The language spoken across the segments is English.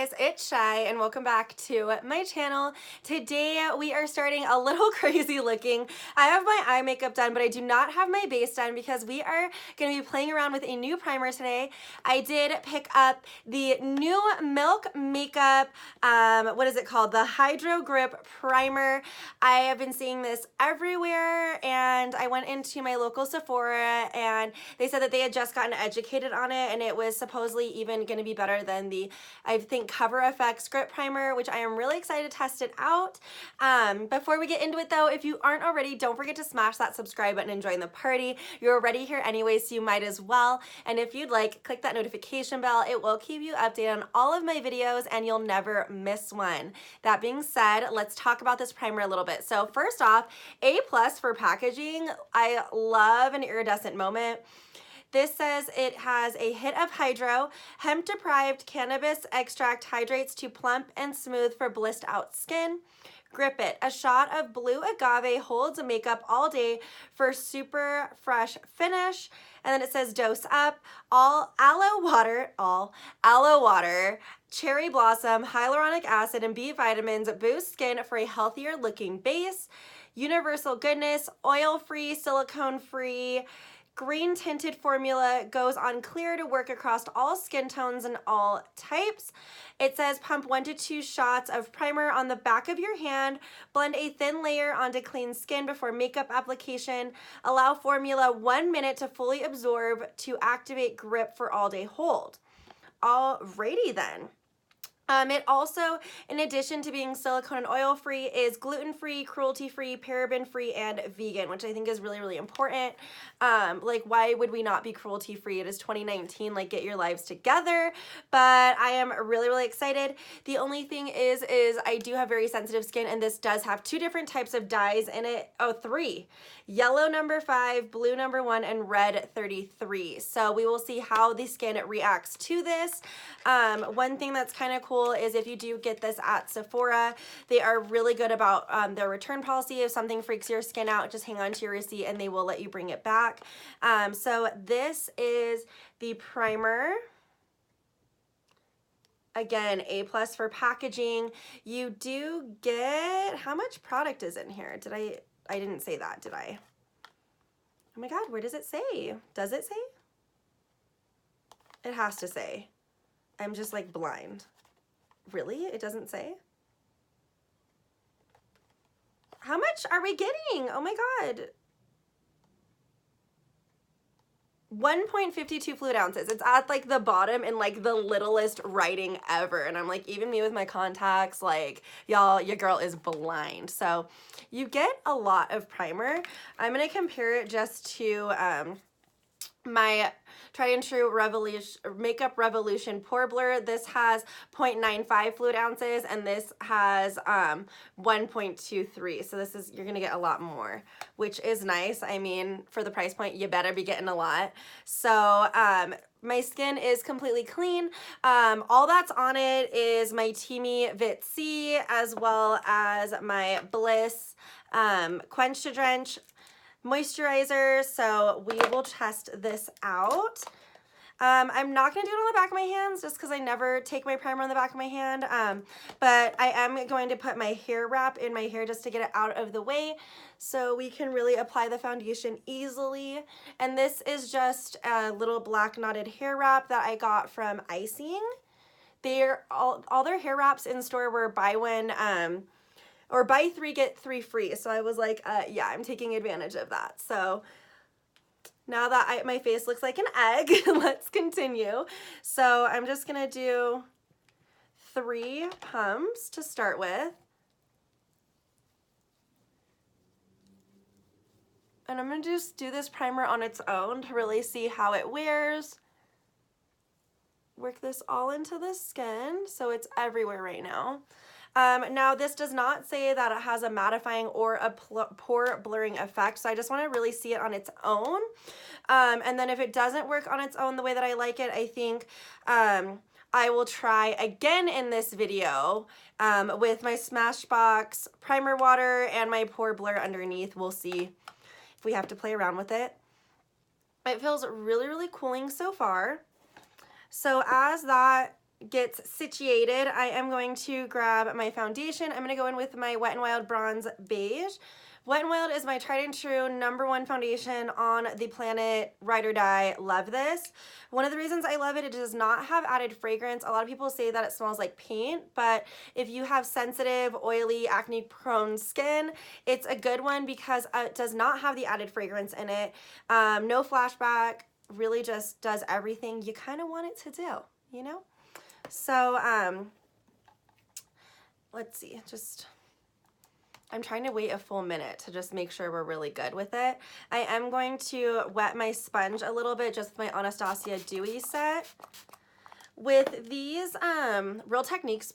guys, it's Shy and welcome back to my channel. Today we are starting a little crazy looking. I have my eye makeup done, but I do not have my base done because we are going to be playing around with a new primer today. I did pick up the new Milk Makeup, what is it called? The Hydro Grip Primer. I have been seeing this everywhere and I went into my local Sephora and they said that they had just gotten educated on it and it was supposedly even going to be better than the, I think, Cover FX Grip Primer, which I am really excited to test it out. Before we get into it though, if you aren't already, don't forget to smash that subscribe button and join the party. You're already here anyway, so you might as well. And if you'd like, click that notification bell. It will keep you updated on all of my videos and you'll never miss one. That being said, let's talk about this primer a little bit. So first off, A+ for packaging. I love an iridescent moment. This says it has a hit of hydro, hemp-deprived cannabis extract hydrates to plump and smooth for blissed out skin. Grip It, a shot of blue agave holds makeup all day for super fresh finish. And then it says dose up, all aloe water, cherry blossom, hyaluronic acid, and B vitamins boost skin for a healthier looking base. Universal goodness, oil-free, silicone-free, green tinted formula, goes on clear to work across all skin tones and all types. It says pump 1 to 2 shots of primer on the back of your hand, blend a thin layer onto clean skin before makeup application, allow formula 1 minute to fully absorb to activate grip for all day hold. Alrighty then. It also, in addition to being silicone and oil free, is gluten-free, cruelty-free, paraben-free, and vegan, which I think is really, really important. Like, why would we not be cruelty-free? It is 2019, like, get your lives together. But I am really, really excited. The only thing is I do have very sensitive skin, and this does have 2 different types of dyes in it. Oh, 3. Yellow number 5, blue number 1, and red 33. So we will see how the skin reacts to this. One thing that's kind of cool is if you do get this at Sephora, they are really good about their return policy. If something freaks your skin out, just hang on to your receipt and they will let you bring it back. So this is the primer. Again, A+ for packaging. You do get, how much product is in here? I didn't say that, did I? Oh my God, where does it say? Does it say? It has to say. I'm just like blind. Really? It doesn't say? How much are we getting? Oh my God. 1.52 fluid ounces. It's at like the bottom in like the littlest writing ever. And I'm like, even me with my contacts, like, y'all, your girl is blind. So you get a lot of primer. I'm going to compare it just to my tried and true Makeup Revolution Pore Blur. This has 0.95 fluid ounces and this has 1.23. So this is, you're gonna get a lot more, which is nice. I mean, for the price point, you better be getting a lot. So my skin is completely clean. All that's on it is my TeamiBlends C as well as my Bliss Quench to Drench moisturizer. So we will test this out. I'm not going to do it on the back of my hands just because I never take my primer on the back of my hand. But I am going to put my hair wrap in my hair just to get it out of the way so we can really apply the foundation easily. And this is just a little black knotted hair wrap that I got from Icing. All their hair wraps in store were buy 3 get 3 free. So I was like, yeah, I'm taking advantage of that. So now that my face looks like an egg, let's continue. So I'm just gonna do 3 pumps to start with. And I'm gonna just do this primer on its own to really see how it wears. Work this all into the skin so it's everywhere right now. Now this does not say that it has a mattifying or a pore blurring effect, so I just want to really see it on its own. And then if it doesn't work on its own the way that I like it, I think I will try again in this video with my Smashbox primer water and my pore blur underneath. We'll see if we have to play around with it. It feels really, really cooling so far. So as that gets situated, I am going to grab my foundation. I'm going to go in with my Wet n Wild Bronze Beige. Wet n Wild is my tried and true #1 foundation on the planet. Ride or die. Love this. One of the reasons I love it, it does not have added fragrance. A lot of people say that it smells like paint, but if you have sensitive, oily, acne-prone skin, it's a good one because it does not have the added fragrance in it. No flashback. Really just does everything you kind of want it to do, you know? So, let's see, I'm trying to wait a full minute to just make sure we're really good with it. I am going to wet my sponge a little bit, just with my Anastasia Dewy set. With these Real Techniques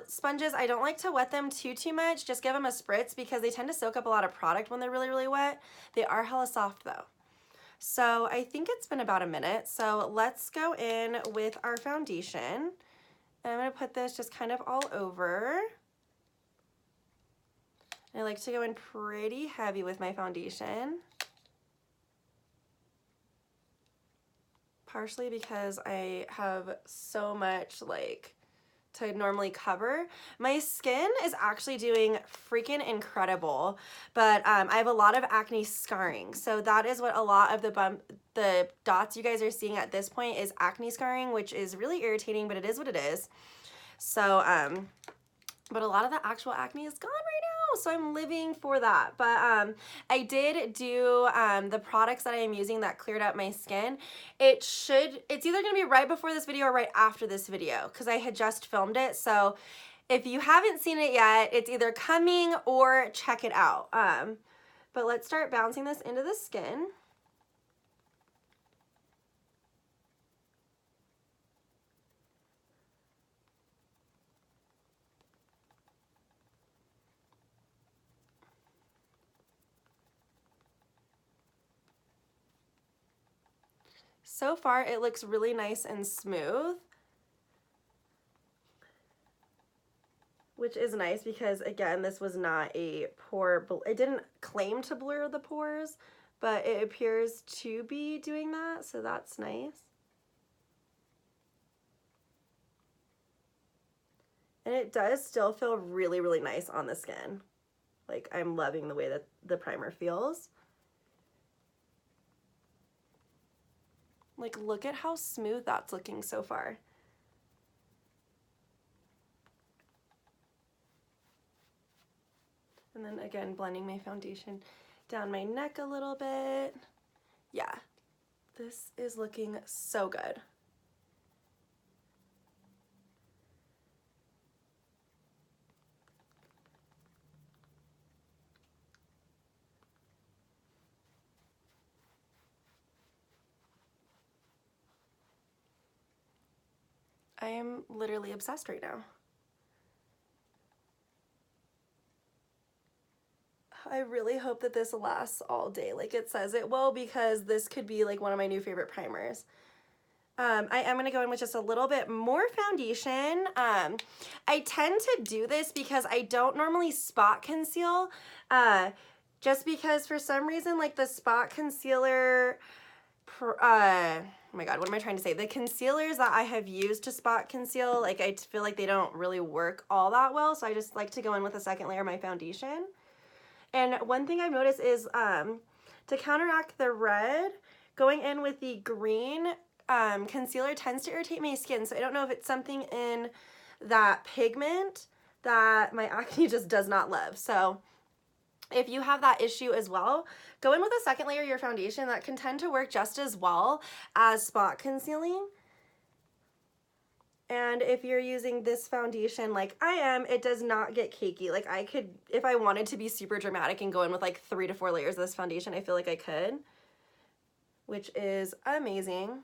sponges, I don't like to wet them too much. Just give them a spritz because they tend to soak up a lot of product when they're really wet. They are hella soft though. So I think it's been about a minute. So let's go in with our foundation. And I'm going to put this just kind of all over. I like to go in pretty heavy with my foundation. Partially because I have so much like to normally cover. My skin is actually doing freaking incredible, but I have a lot of acne scarring. So that is what a lot of the dots you guys are seeing at this point is acne scarring, which is really irritating, but it is what it is. So, but a lot of the actual acne is gone right now, so I'm living for that. But I did do the products that I am using that cleared up my skin. It's either gonna be right before this video or right after this video because I had just filmed it. So if you haven't seen it yet, it's either coming or check it out. But let's start bouncing this into the skin. So far, it looks really nice and smooth, which is nice because, again, this was not a pore, it didn't claim to blur the pores, but it appears to be doing that, so that's nice. And it does still feel really nice on the skin. Like, I'm loving the way that the primer feels. Like, look at how smooth that's looking so far. And then again, blending my foundation down my neck a little bit. Yeah, this is looking so good. I am literally obsessed right now. I really hope that this lasts all day like it says it will, because this could be like one of my new favorite primers. I am going to go in with just a little bit more foundation. I tend to do this because I don't normally spot conceal, just because for some reason, like the spot concealer, oh my god, what am I trying to say? The concealers that I have used to spot conceal, like I feel like they don't really work all that well, so I just like to go in with a second layer of my foundation. And one thing I've noticed is to counteract the red, going in with the green concealer tends to irritate my skin, so I don't know if it's something in that pigment that my acne just does not love. So if you have that issue as well, go in with a second layer of your foundation. That can tend to work just as well as spot concealing. And if you're using this foundation like I am, it does not get cakey. Like I could, if I wanted to be super dramatic and go in with like 3 to 4 layers of this foundation, I feel like I could, which is amazing.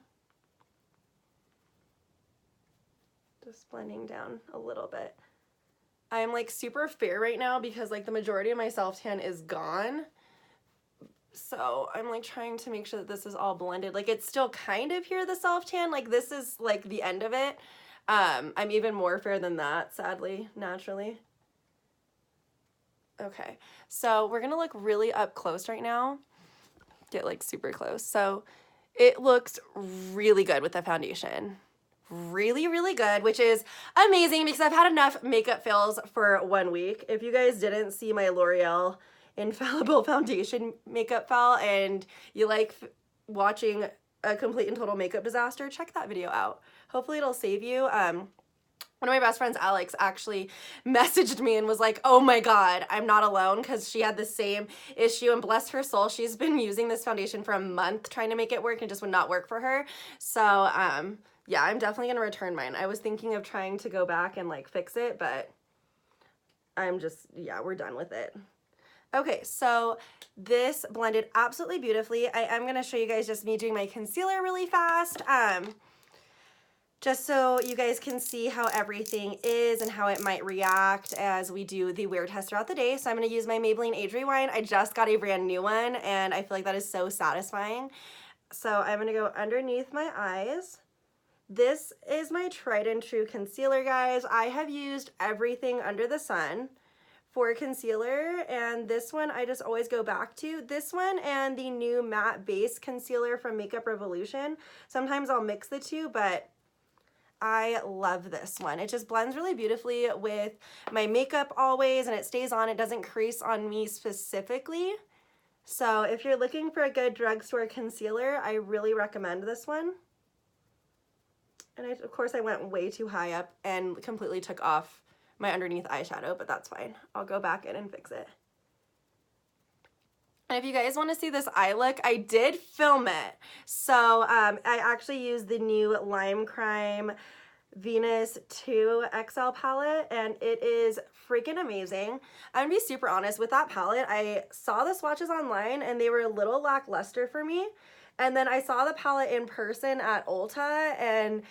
Just blending down a little bit. I'm like super fair right now because like the majority of my self-tan is gone. So I'm like trying to make sure that this is all blended. Like it's still kind of here, the self-tan, like this is like the end of it. I'm even more fair than that, sadly, naturally. Okay, so we're gonna look really up close right now. Get like super close. So it looks really good with the foundation. really, really good, which is amazing because I've had enough makeup fails for 1 week. If you guys didn't see my L'Oreal Infallible Foundation makeup fail and you like watching a complete and total makeup disaster, check that video out. Hopefully it'll save you. One of my best friends, Alex, actually messaged me and was like, oh my God, I'm not alone, because she had the same issue, and bless her soul, she's been using this foundation for a month trying to make it work and it just would not work for her. So yeah, I'm definitely gonna return mine. I was thinking of trying to go back and like fix it, but I'm just, yeah, we're done with it. Okay, so this blended absolutely beautifully. I am gonna show you guys just me doing my concealer really fast. Just so you guys can see how everything is and how it might react as we do the wear test throughout the day. So I'm going to use my Maybelline Age Rewind. I just got a brand new one and I feel like that is so satisfying. So I'm going to go underneath my eyes. This is my tried and true concealer, guys. I have used everything under the sun for concealer, and this one I just always go back to. This one and the new matte base concealer from Makeup Revolution. Sometimes I'll mix the two, but I love this one. It just blends really beautifully with my makeup always, and it stays on. It doesn't crease on me specifically. So if you're looking for a good drugstore concealer, I really recommend this one. And of course I went way too high up and completely took off my underneath eyeshadow, but that's fine. I'll go back in and fix it. And if you guys want to see this eye look, I did film it. So I actually used the new Lime Crime Venus 2 XL palette, and it is freaking amazing. I'm gonna be super honest with that palette. I saw the swatches online and they were a little lackluster for me. And then I saw the palette in person at Ulta, and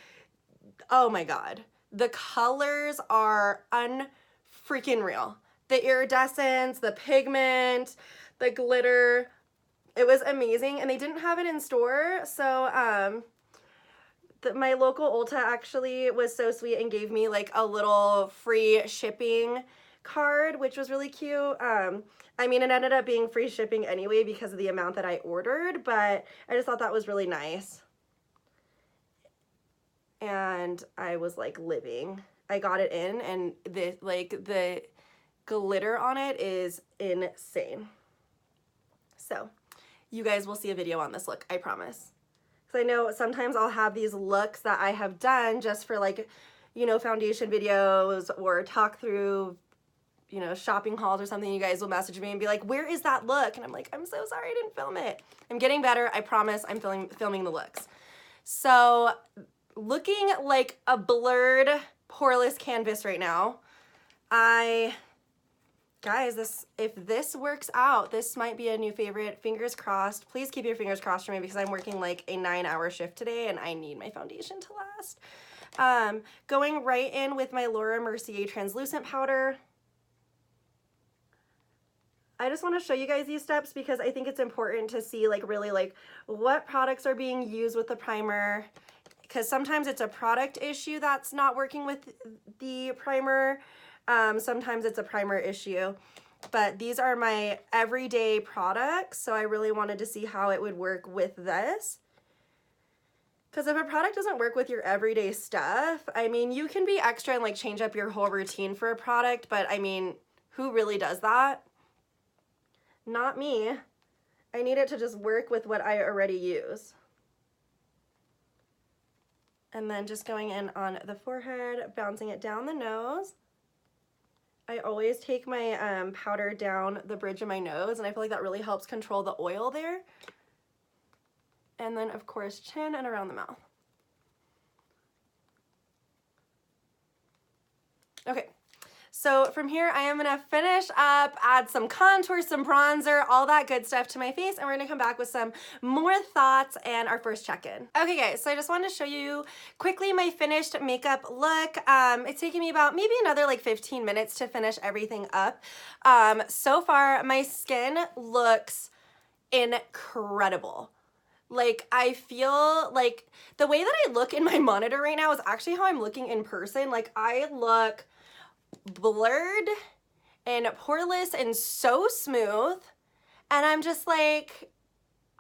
oh my God, the colors are unfreaking real. The iridescence, the pigment, the glitter, it was amazing, and they didn't have it in store. So my local Ulta actually was so sweet and gave me like a little free shipping card, which was really cute. I mean, it ended up being free shipping anyway because of the amount that I ordered, but I just thought that was really nice. And I was like living. I got it in, and the glitter on it is insane. So you guys will see a video on this look, I promise. Because I know sometimes I'll have these looks that I have done just for like, you know, foundation videos or talk through, you know, shopping hauls or something. You guys will message me and be like, where is that look? And I'm like, I'm so sorry I didn't film it. I'm getting better, I promise. I'm filming the looks. So looking like a blurred poreless canvas right now. Guys, if this works out, this might be a new favorite. Fingers crossed. Please keep your fingers crossed for me because I'm working like a 9-hour shift today and I need my foundation to last. Going right in with my Laura Mercier translucent powder. I just want to show you guys these steps because I think it's important to see like really like what products are being used with the primer, because sometimes it's a product issue that's not working with the primer. Sometimes it's a primer issue, but these are my everyday products, so I really wanted to see how it would work with this. Because if a product doesn't work with your everyday stuff, I mean, you can be extra and like change up your whole routine for a product, but I mean, who really does that? Not me. I need it to just work with what I already use. And then just going in on the forehead, bouncing it down the nose. I always take my powder down the bridge of my nose, and I feel like that really helps control the oil there. And then, of course, chin and around the mouth. Okay, so from here, I am gonna finish up, add some contour, some bronzer, all that good stuff to my face, and we're gonna come back with some more thoughts and our first check-in. Okay guys, so I just wanted to show you quickly my finished makeup look. It's taking me about maybe another like 15 minutes to finish everything up. So far, my skin looks incredible. Like, I feel like the way that I look in my monitor right now is actually how I'm looking in person. Like, I look blurred and poreless and so smooth, and I'm just like,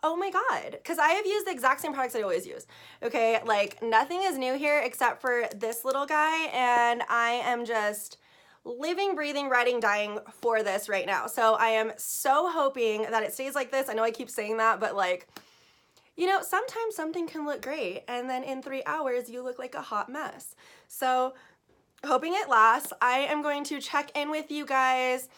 Oh my God, because I have used the exact same products I always use. Okay, like nothing is new here except for this little guy, and I am just living, breathing, writing, dying for this right now. So I am so hoping that it stays like this. I know I keep saying that, but like, you know, sometimes something can look great and then in 3 hours you look like a hot mess. So hoping it lasts. I am going to check in with you guys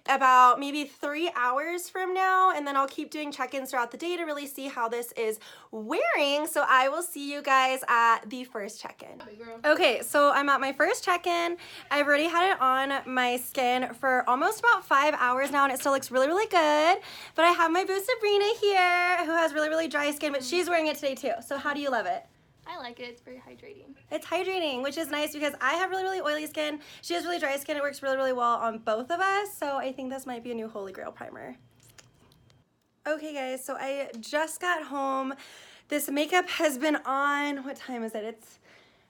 about maybe 3 hours from now, and then I'll keep doing check-ins throughout the day to really see how this is wearing. So I will see you guys at the first check-in. Okay, so I'm at my first check-in. I've already had it on my skin for almost about 5 hours now, and it still looks really, really good. But I have my boo Sabrina here, who has really, really dry skin, but she's wearing it today too. So how do you love it? I like it. It's very hydrating. It's hydrating, which is nice because I have really, really oily skin. She has really dry skin. It works really, really well on both of us. So I think this might be a new holy grail primer. Okay guys, so I just got home. This makeup has been on, what time is it? It's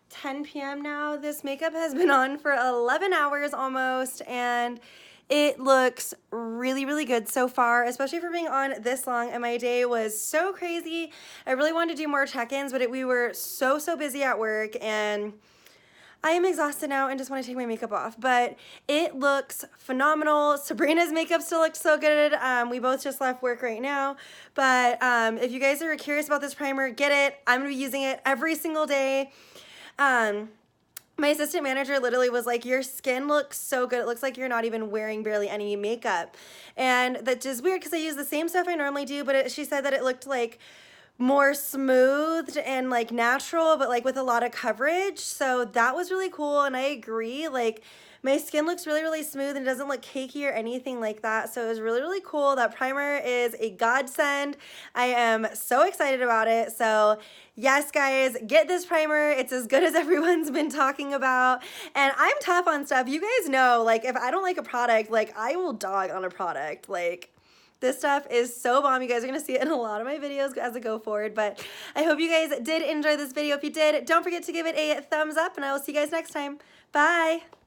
10 p.m. now. This makeup has been on for 11 hours almost, and it looks really, really good so far, especially for being on this long, and my day was so crazy. I really wanted to do more check-ins, but we were so busy at work, and I am exhausted now and just want to take my makeup off, but it looks phenomenal. Sabrina's makeup still looks so good. We both just left work right now, but if you guys are curious about this primer, get it. I'm going to be using it every single day. My assistant manager literally was like, your skin looks so good. It looks like you're not even wearing barely any makeup. And that's just weird because I use the same stuff I normally do, but she said that it looked like more smoothed and like natural, but like with a lot of coverage. So that was really cool, and I agree. Like my skin looks really, really smooth and doesn't look cakey or anything like that. So it was really, really cool. That primer is a godsend. I am so excited about it. So yes, guys, get this primer. It's as good as everyone's been talking about. And I'm tough on stuff. You guys know, like if I don't like a product, like I will dog on a product. Like this stuff is so bomb. You guys are going to see it in a lot of my videos as I go forward. But I hope you guys did enjoy this video. If you did, don't forget to give it a thumbs up, and I will see you guys next time. Bye.